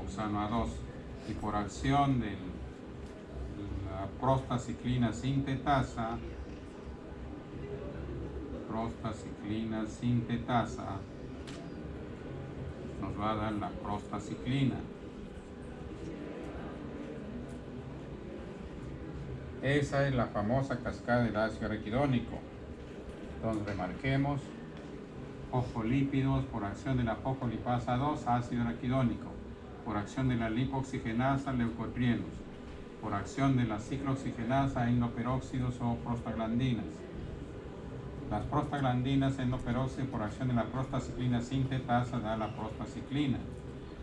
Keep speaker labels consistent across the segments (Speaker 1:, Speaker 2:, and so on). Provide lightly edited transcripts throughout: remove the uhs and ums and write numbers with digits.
Speaker 1: promoxano A2 y por acción de la prostaciclina sintetasa, nos va a dar la prostaciclina. Esa es la famosa cascada del ácido araquidónico. Entonces remarquemos: fosfolípidos por acción de la fosfolipasa 2, ácido araquidónico; por acción de la lipoxigenasa, leucotrienos; por acción de la ciclooxigenasa, endoperóxidos o prostaglandinas. Las prostaglandinas endoperóxidos por acción de la prostaciclina sintetasa da la prostaciclina;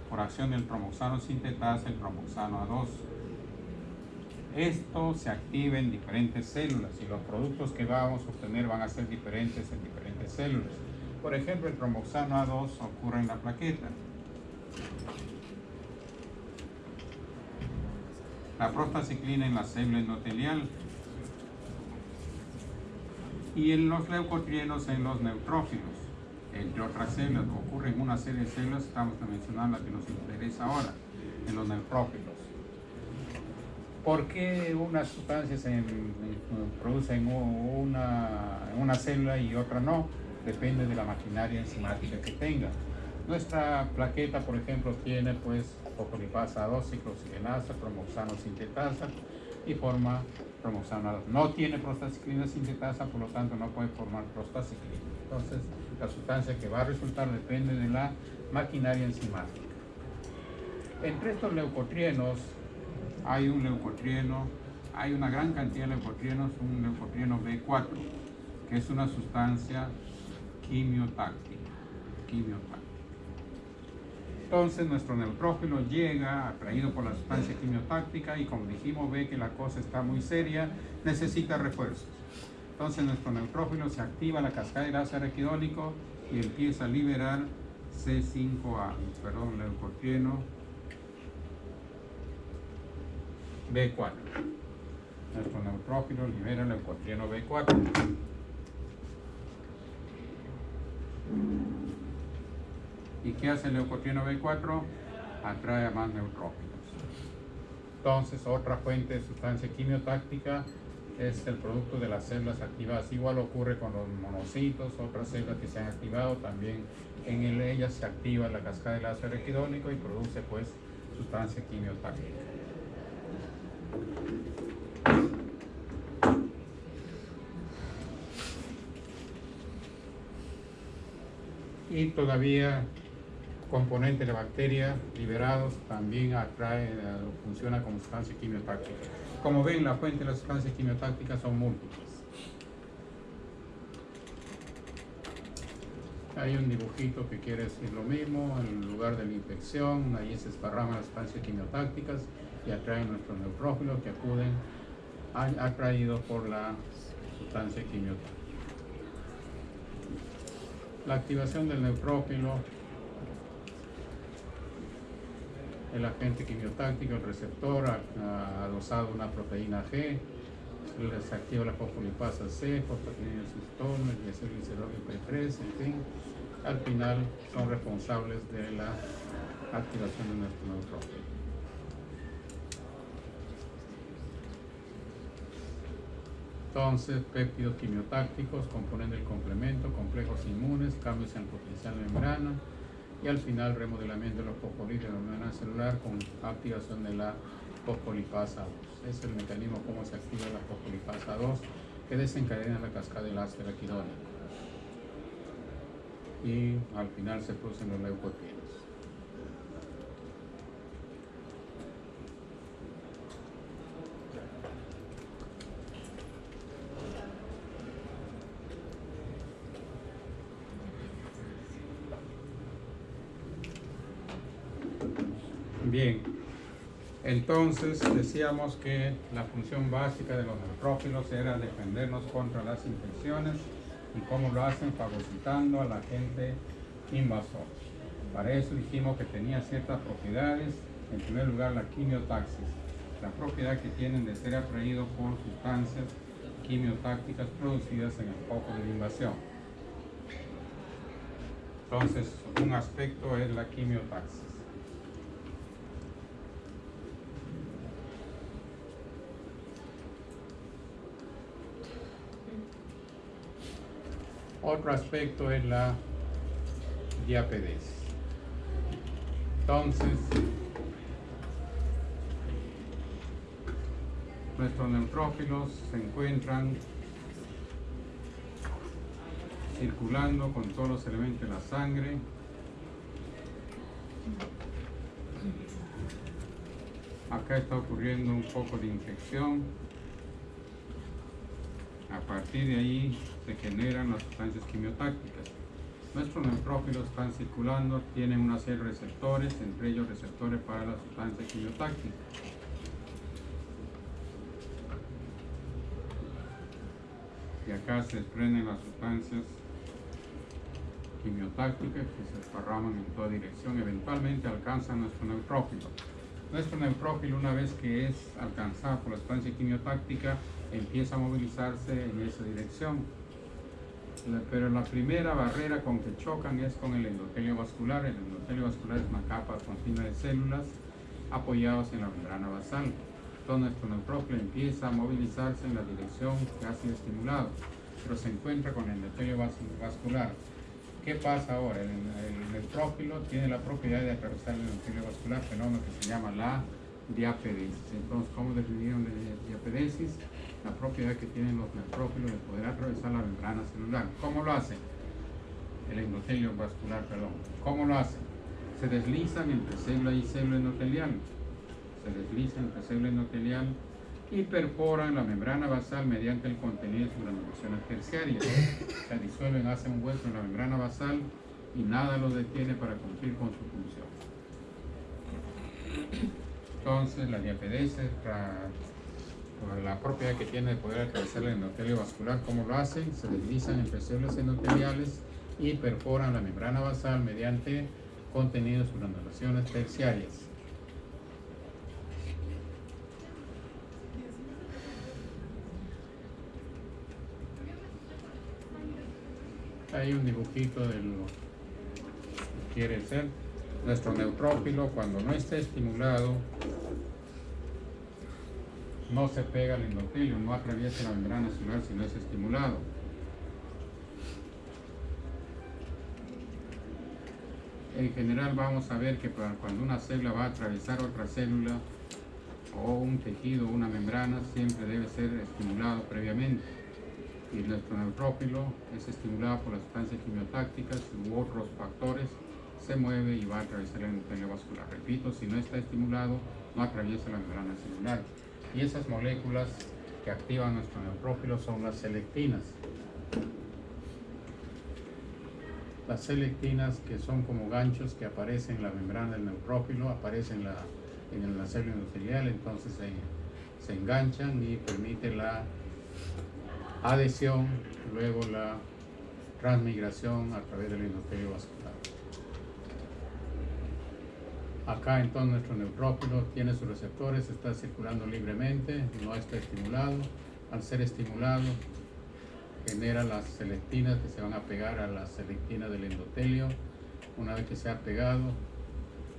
Speaker 1: por acción del promoxano sintetasa, el promoxano A2. Esto se activa en diferentes células y los productos que vamos a obtener van a ser diferentes en diferentes células. Por ejemplo, el promoxano A2 ocurre en la plaqueta. La prostaciclina en la célula endotelial. Y en los leucotrienos en los neutrófilos, entre otras células. Ocurre en una serie de células, estamos mencionando la que nos interesa ahora, en los neutrófilos. ¿Por qué unas sustancias se producen en una célula y otra no? Depende de la maquinaria enzimática que tenga. Nuestra plaqueta, por ejemplo, tiene pues fosfolipasa 2, ciclooxigenasa, promoxano sintetasa y forma promoxano A2. No tiene prostaciclina sintetasa, por lo tanto no puede formar prostaciclina. Entonces, la sustancia que va a resultar depende de la maquinaria enzimática. Entre estos leucotrienos hay una gran cantidad de leucotrienos, un leucotrieno B4, que es una sustancia quimiotáctica. Entonces nuestro neutrófilo llega atraído por la sustancia quimiotáctica y, como dijimos, ve que la cosa está muy seria, necesita refuerzos. Entonces nuestro neutrófilo se activa la cascada del ácido araquidónico y empieza a liberar leucotrieno B4. Nuestro neutrófilo libera leucotrieno B4. ¿Y qué hace el leucotrieno B4? Atrae a más neutrófilos. Entonces, otra fuente de sustancia quimiotáctica es el producto de las células activadas. Igual ocurre con los monocitos, otras células que se han activado, también en ellas se activa la cascada del ácido araquidónico y produce pues sustancia quimiotáctica. Y todavía componentes de la bacteria liberados también funciona como sustancia quimiotáctica. Como ven, la fuente de las sustancias quimiotácticas son múltiples. Hay un dibujito que quiere decir lo mismo. En lugar de la infección, ahí se esparraman las sustancias quimiotácticas y atraen nuestros neutrófilos que acuden atraídos por la sustancia quimiotáctica. La activación del neutrófilo, el agente quimiotáctico, el receptor ha adosado una proteína G, se activa la fosfolipasa C, fosfatidilcistona, glicerol P3, en fin, al final son responsables de la activación de nuestro neutrófilo. Entonces, péptidos quimiotácticos componen del complemento, complejos inmunes, cambios en el potencial de membrana y al final remodelamiento de los fosfolípidos de la membrana celular con activación de la fosfolipasa 2. Es el mecanismo como se activa la fosfolipasa 2 que desencadena la cascada del ácido araquidónico. Y al final se producen los leucotrienos. Bien, entonces decíamos que la función básica de los neutrófilos era defendernos contra las infecciones. ¿Y cómo lo hacen? Fagocitando al agente invasor. Para eso dijimos que tenía ciertas propiedades. En primer lugar, la quimiotaxis, la propiedad que tienen de ser atraídos por sustancias quimiotácticas producidas en el foco de la invasión. Entonces, un aspecto es la quimiotaxis. Otro aspecto es la diapedesis. Entonces, nuestros neutrófilos se encuentran circulando con todos los elementos de la sangre. Acá está ocurriendo un poco de infección. A partir de ahí se generan las sustancias quimiotácticas. Nuestros neutrófilos están circulando, tienen una serie de receptores, entre ellos receptores para la sustancia quimiotáctica. Y acá se desprenden las sustancias quimiotácticas que se esparraman en toda dirección, eventualmente alcanzan nuestro neutrófilo. Nuestro neutrófilo, una vez que es alcanzado por la sustancia quimiotáctica, empieza a movilizarse en esa dirección. Pero la primera barrera con que chocan es con el endotelio vascular. El endotelio vascular es una capa continua de células apoyadas en la membrana basal. Entonces nuestro neutrófilo empieza a movilizarse en la dirección que ha sido estimulado, pero se encuentra con el endotelio vascular. ¿Qué pasa ahora? El neutrófilo tiene la propiedad de atravesar el endotelio vascular, fenómeno que se llama la diapedesis. Entonces, ¿cómo definieron la diapedesis? La propiedad que tienen los neutrófilos de poder atravesar la membrana celular. ¿Cómo lo hacen? El endotelio vascular, perdón. ¿Cómo lo hacen? Se deslizan entre célula y célula endotelial. Se deslizan entre célula endotelial y perforan la membrana basal mediante el contenido de sus granulaciones terciarias. Se disuelven, hacen un hueco en la membrana basal y nada los detiene para cumplir con su función. Entonces, la diapedesis, la propiedad que tiene de poder atravesar el endotelio vascular, ¿cómo lo hacen? Se deslizan entre células endoteliales y perforan la membrana basal mediante contenido de sus granulaciones terciarias. Hay un dibujito de lo que quiere ser nuestro neutrófilo. Cuando no está estimulado, no se pega al endotelio, no atraviesa la membrana celular si no es estimulado. En general vamos a ver que cuando una célula va a atravesar otra célula o un tejido o una membrana, siempre debe ser estimulado previamente. Y nuestro neutrófilo es estimulado por las sustancias quimiotácticas u otros factores, se mueve y va a atravesar el endotelio vascular. Repito, si no está estimulado, no atraviesa la membrana celular. Y esas moléculas que activan nuestro neutrófilo son las selectinas. Las selectinas, que son como ganchos que aparecen en la membrana del neutrófilo, aparecen en la célula endotelial, entonces se enganchan y permite la adhesión, luego la transmigración a través del endotelio vascular. Acá entonces nuestro neutrófilo tiene sus receptores, está circulando libremente, no está estimulado. Al ser estimulado, genera las selectinas que se van a pegar a las selectinas del endotelio. Una vez que se ha pegado,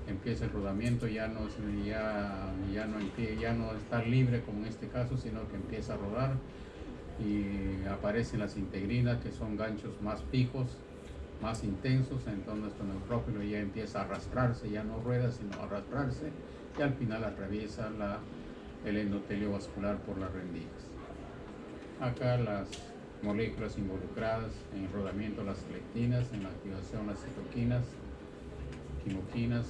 Speaker 1: empieza el rodamiento, ya no está libre como en este caso, sino que empieza a rodar y aparecen las integrinas, que son ganchos más fijos, más intensos. Entonces nuestro neutrófilo ya empieza a arrastrarse, ya no rueda sino a arrastrarse, y al final atraviesa el endotelio vascular por las rendijas. Acá las moléculas involucradas en el rodamiento, las selectinas, en la activación las citoquinas, quimoquinas,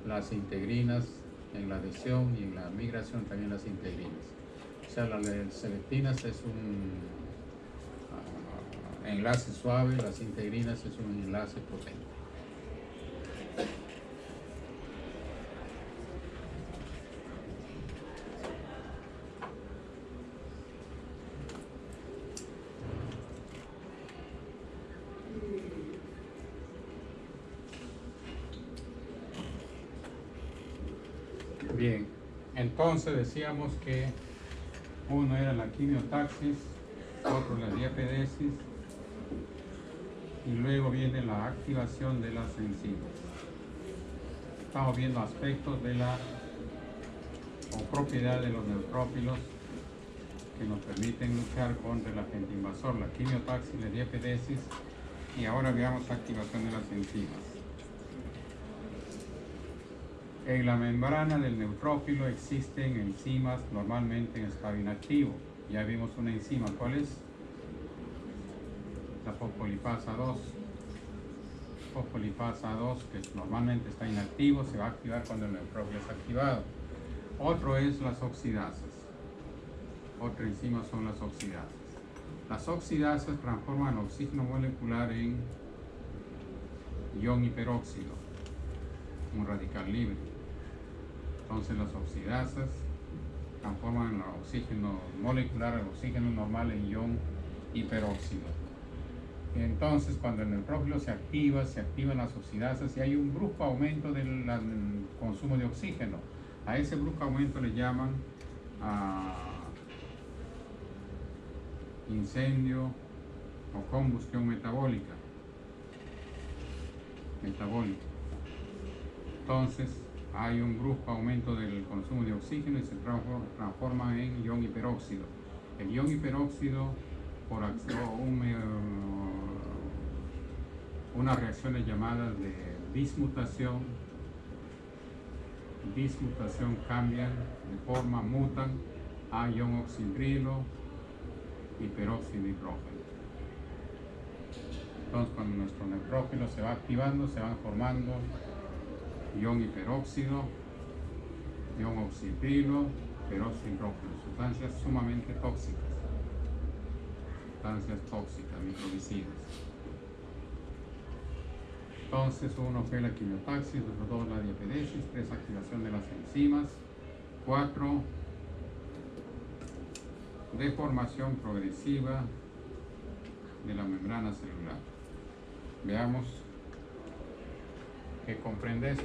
Speaker 1: las integrinas, en la adhesión y en la migración también las integrinas. O sea, las selectinas es un enlace suave, las integrinas es un enlace potente. Bien, entonces decíamos que uno era la quimiotaxis, otro la diapedesis, y luego viene la activación de las enzimas. Estamos viendo aspectos de la propiedad de los neutrófilos que nos permiten luchar contra el agente invasor, la quimiotaxis, la diepedesis. Y ahora veamos la activación de las enzimas. En la membrana del neutrófilo existen enzimas normalmente en estado inactivo. Ya vimos una enzima, ¿cuál es? La fosfolipasa 2. Fosfolipasa 2, que normalmente está inactivo, se va a activar cuando el neutrófilo es activado. Otro es las oxidasas. Otra enzima son las oxidasas. Las oxidasas transforman el oxígeno molecular en ion hiperóxido, un radical libre. Entonces las oxidasas transforman el oxígeno molecular, el oxígeno normal en ion hiperóxido. Entonces cuando el neutrófilo se activan las oxidasas y hay un brusco aumento del consumo de oxígeno. A ese brusco aumento le llaman incendio o combustión metabólica. Entonces hay un brusco aumento del consumo de oxígeno y se transforma en ion hiperóxido. El ion hiperóxido, por unas reacciones llamadas de dismutación, cambian de forma, mutan a ion oxidrilo y peróxido de hidrógeno. Entonces cuando nuestro neutrófilo se va activando, se van formando ion hiperóxido, ion oxidrilo, peróxido de hidrógeno, sustancias sumamente tóxicas, microbicidas. Entonces, 1 fue la quimiotaxis, 2 la diepedesis, 3 activación de las enzimas, 4 deformación progresiva de la membrana celular. Veamos qué comprende esto.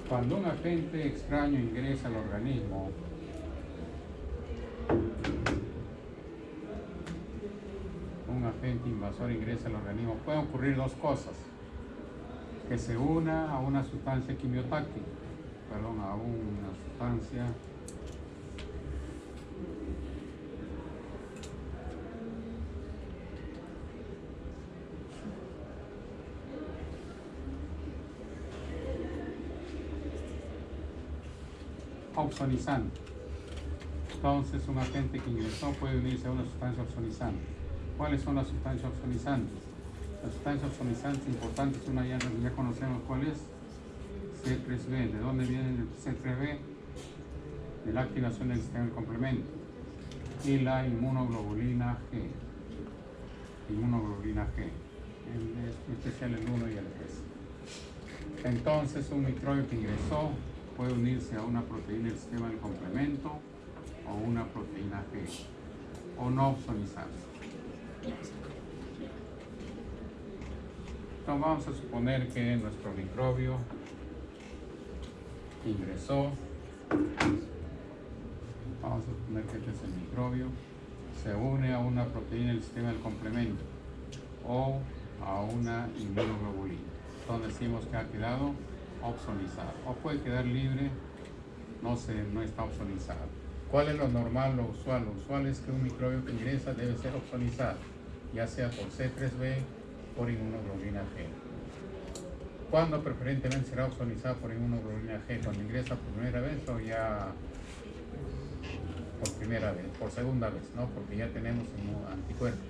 Speaker 1: Cuando un agente extraño ingresa al organismo, un agente invasor ingresa al organismo, pueden ocurrir dos cosas: que se una a una sustancia quimiotáctica, a una sustancia opsonizante. Entonces un agente que ingresó puede unirse a una sustancia opsonizante. ¿Cuáles son las sustancias opsonizantes? Las sustancias opsonizantes importantes, una ya conocemos cuál es, C3b. ¿De dónde viene el C3b? De la activación del sistema del complemento. Y la inmunoglobulina G. En especial el 1 y el 3. Entonces un microbio que ingresó puede unirse a una proteína del sistema del complemento o una proteína G, o no opsonizarse. Entonces vamos a suponer que nuestro microbio ingresó, vamos a suponer que este es el microbio, se une a una proteína del sistema del complemento o a una inmunoglobulina. Entonces decimos que ha quedado opsonizado, o puede quedar libre, no está opsonizado. ¿Cuál es lo normal, lo usual? Lo usual es que un microbio que ingresa debe ser opsonizado, ya sea por C3b o por inmunoglobulina G. ¿Cuándo preferentemente será opsonizado por inmunoglobulina G? ¿Cuando ingresa por primera vez o ya por segunda vez, ¿no? Porque ya tenemos anticuerpos.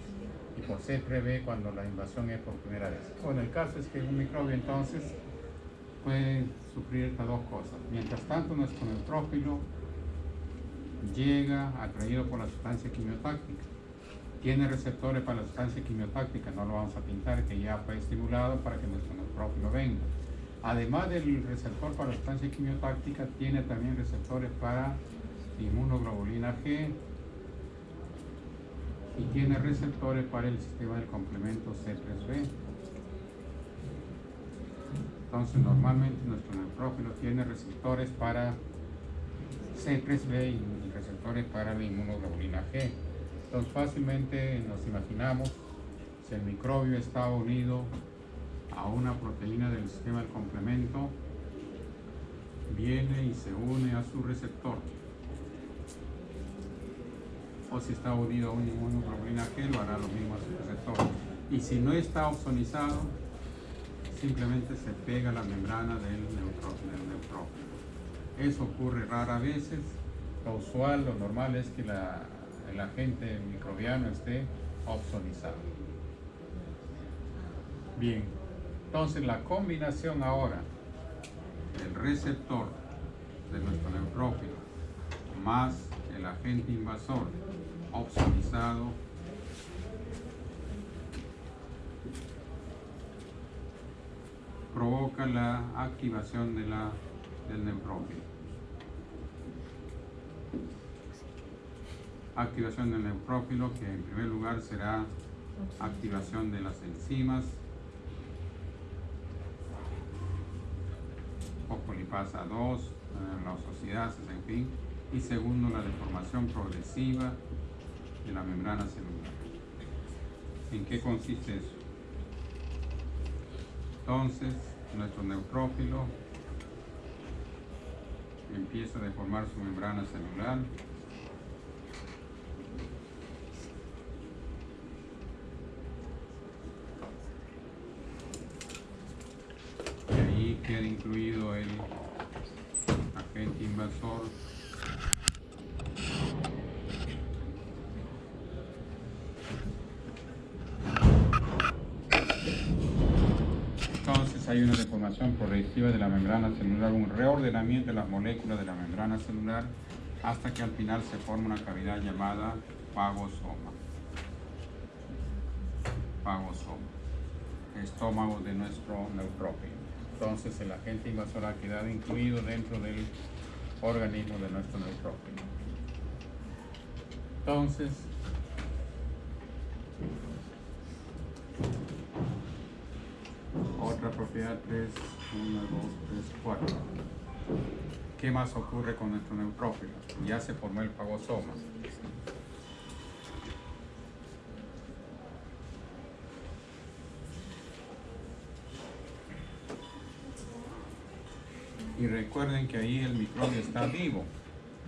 Speaker 1: Y por C3b cuando la invasión es por primera vez. Bueno, el caso es que un microbio entonces puede sufrir estas dos cosas. Mientras tanto, nuestro neutrófilo llega atraído por la sustancia quimiotáctica. Tiene receptores para la sustancia quimiotáctica, no lo vamos a pintar, que ya fue estimulado para que nuestro neutrófilo venga. Además del receptor para la sustancia quimiotáctica, tiene también receptores para inmunoglobulina G y tiene receptores para el sistema del complemento C3b. Entonces normalmente nuestro neutrófilo tiene receptores para C3b y receptores para la inmunoglobulina G. Entonces fácilmente nos imaginamos, si el microbio está unido a una proteína del sistema del complemento, viene y se une a su receptor. O si está unido a un inmunoglobulina G, lo hará lo mismo a su receptor. Y si no está opsonizado, simplemente se pega a la membrana del neutrófilo. Eso ocurre raras veces. Lo usual, lo normal es que el agente microbiano esté opsonizado. Bien, entonces la combinación ahora del receptor de nuestro neutrófilo más el agente invasor opsonizado provoca la activación del neutrófilo. Activación del neutrófilo, que en primer lugar será activación de las enzimas fosfolipasa 2, las oxidases, en fin, y segundo, la deformación progresiva de la membrana celular. ¿En qué consiste eso? Entonces, nuestro neutrófilo empieza a deformar su membrana celular. Y ahí queda incluido el agente invasor hay una deformación progresiva de la membrana celular, un reordenamiento de las moléculas de la membrana celular hasta que al final se forma una cavidad llamada fagosoma. Estómago de nuestro neutrófilo. Entonces el agente invasor ha quedado incluido dentro del organismo de nuestro neutrófilo. Entonces, otra propiedad 3, 1, 2, 3, 4. ¿Qué más ocurre con nuestro neutrófilo? Ya se formó el fagosoma. Y recuerden que ahí el microbio está vivo.